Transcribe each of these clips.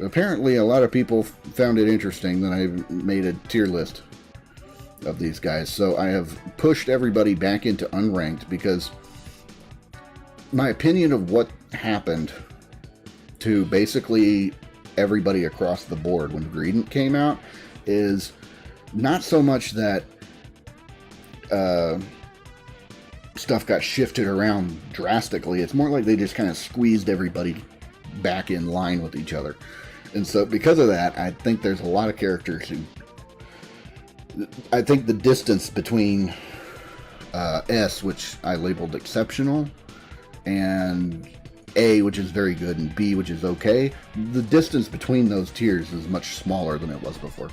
Apparently, a lot of people found it interesting that I made a tier list of these guys. So I have pushed everybody back into unranked because my opinion of what happened to basically everybody across the board when Greedent came out is not so much that stuff got shifted around drastically. It's more like they just kind of squeezed everybody back in line with each other. And so because of that, I think there's a lot of characters who... I think the distance between S, which I labeled exceptional, and A, which is very good, and B, which is okay, the distance between those tiers is much smaller than it was before.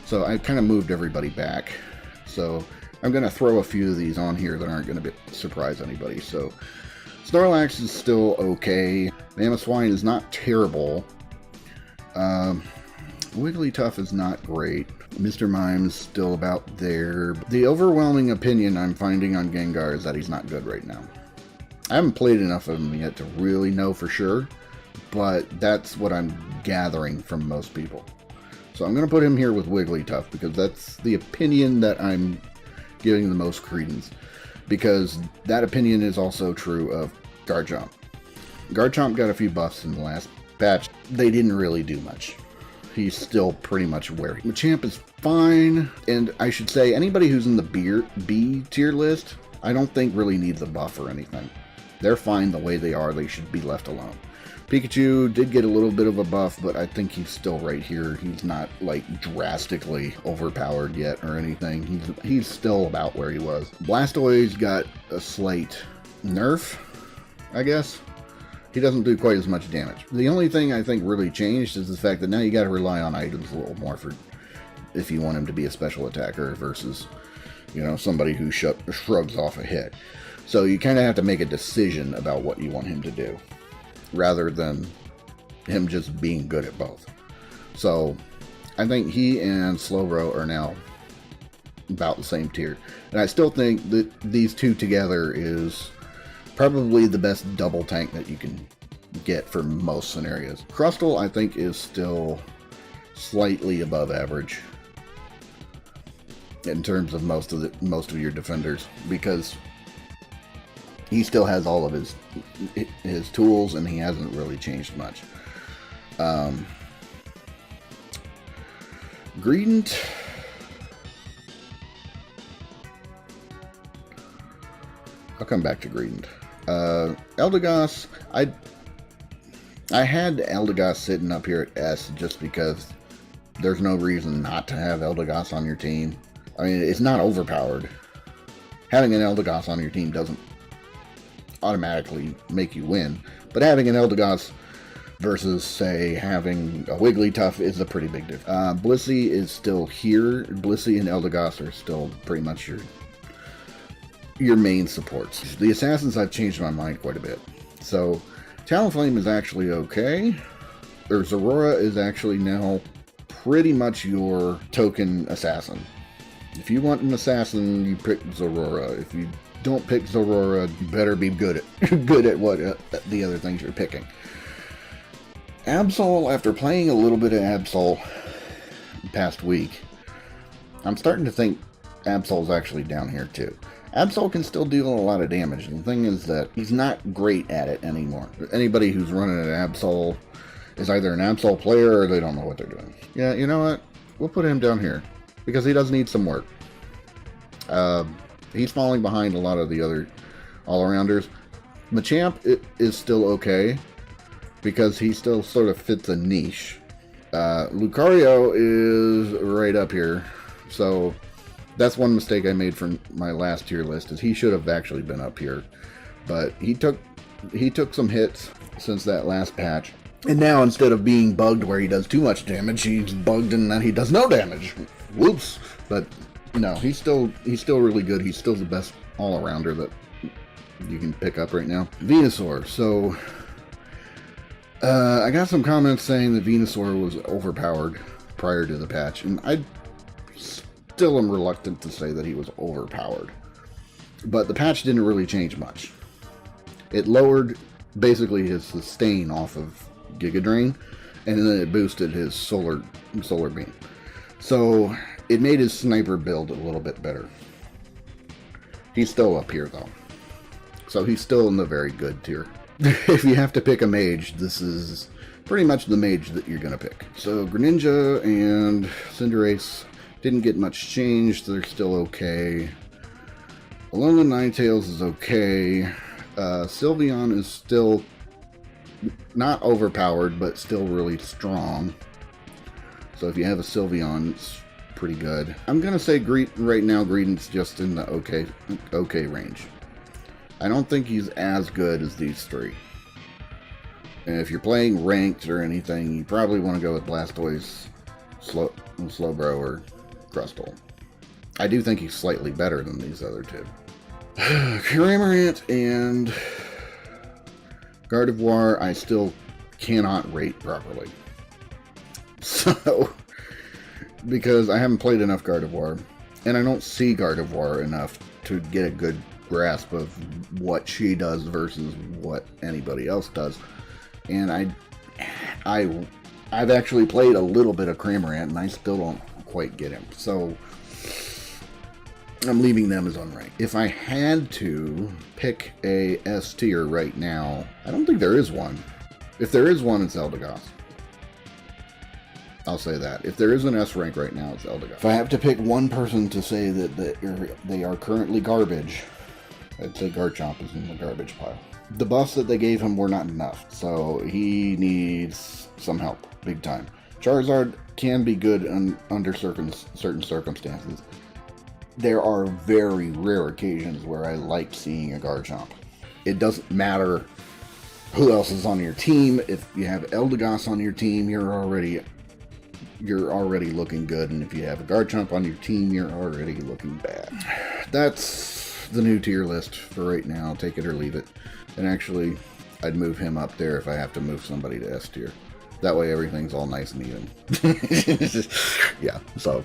So I kind of moved everybody back. So I'm going to throw a few of these on here that aren't going to surprise anybody. So Snorlax is still okay. Venusaur is not terrible. Wigglytuff is not great. Mr. Mime's still about there. The overwhelming opinion I'm finding on Gengar is that he's not good right now. I haven't played enough of him yet to really know for sure, but that's what I'm gathering from most people. So I'm going to put him here with Wigglytuff because that's the opinion that I'm giving the most credence. Because that opinion is also true of Garchomp. Garchomp got a few buffs in the last patch. They didn't really do much. He's still pretty much where Machamp is fine, and I should say anybody who's in the B tier list, I don't think really needs a buff or anything. They're fine the way they are. They should be left alone. Pikachu did get a little bit of a buff, but I think he's still right here. He's not like drastically overpowered yet or anything. He's still about where he was. Blastoise got a slight nerf, I guess. He doesn't do quite as much damage. The only thing I think really changed is the fact that now you got to rely on items a little more for if you want him to be a special attacker versus, you know, somebody who shrugs off a hit. So you kind of have to make a decision about what you want him to do rather than him just being good at both. So I think he and Slowbro are now about the same tier. And I still think that these two together is probably the best double tank that you can get for most scenarios. Crustle, I think, is still slightly above average in terms of most of your defenders, because he still has all of his tools and he hasn't really changed much. Greedent, I'll come back to Greedent. Eldegoss, I had Eldegoss sitting up here at S just because there's no reason not to have Eldegoss on your team. I mean, it's not overpowered. Having an Eldegoss on your team doesn't automatically make you win, but having an Eldegoss versus, say, having a Wigglytuff is a pretty big difference. Blissey is still here. Blissey and Eldegoss are still pretty much your main supports. The assassins, I've changed my mind quite a bit. So Talonflame is actually okay. Or Zorora is actually now pretty much your token assassin. If you want an assassin, you pick Zorora. If you don't pick Zorora, you better be good at what the other things you're picking. Absol, after playing a little bit of Absol past week, I'm starting to think Absol's actually down here too. Absol can still deal a lot of damage, and the thing is that he's not great at it anymore. Anybody who's running an Absol is either an Absol player or they don't know what they're doing. Yeah, you know what? We'll put him down here, because he does need some work. He's falling behind a lot of the other all-arounders. Machamp is still okay, because he still sort of fits a niche. Lucario is right up here, so that's one mistake I made from my last tier list, is he should have actually been up here. But he took some hits since that last patch. And now, instead of being bugged where he does too much damage, he's bugged in that he does no damage. Whoops. But no, he's still really good. He's still the best all-arounder that you can pick up right now. Venusaur. So I got some comments saying that Venusaur was overpowered prior to the patch, and I still am reluctant to say that he was overpowered. But the patch didn't really change much. It lowered basically his sustain off of Giga Drain, And then it boosted his solar beam. So it made his sniper build a little bit better. He's still up here though. So he's still in the very good tier. If you have to pick a mage, this is pretty much the mage that you're going to pick. So Greninja and Cinderace didn't get much change. They're still okay. Alolan Ninetales is okay. Sylveon is still not overpowered, but still really strong. So if you have a Sylveon, it's pretty good. I'm going to say right now Greedent's just in the okay range. I don't think he's as good as these three. And if you're playing ranked or anything, you probably want to go with Blastoise, Slowbro, or Crustle. I do think he's slightly better than these other two. Cramorant and Gardevoir, I still cannot rate properly. So, because I haven't played enough Gardevoir, and I don't see Gardevoir enough to get a good grasp of what she does versus what anybody else does. And I've actually played a little bit of Cramorant, and I still don't quite get him. So I'm leaving them as unranked. If I had to pick a S tier right now, I don't think there is one. If there is one, it's Eldegoss. I'll say that. If there is an S rank right now, it's Eldegoss. If I have to pick one person to say that they are currently garbage, I'd say Garchomp is in the garbage pile. The buffs that they gave him were not enough, so he needs some help, big time. Charizard can be good under certain circumstances. There are very rare occasions where I like seeing a Garchomp. It doesn't matter who else is on your team. If you have Eldegoss on your team, you're already looking good, and if you have a Garchomp on your team, you're already looking bad. That's the new tier list for right now. Take it or leave it. And actually, I'd move him up there if I have to move somebody to S tier. That way everything's all nice and even. Yeah, so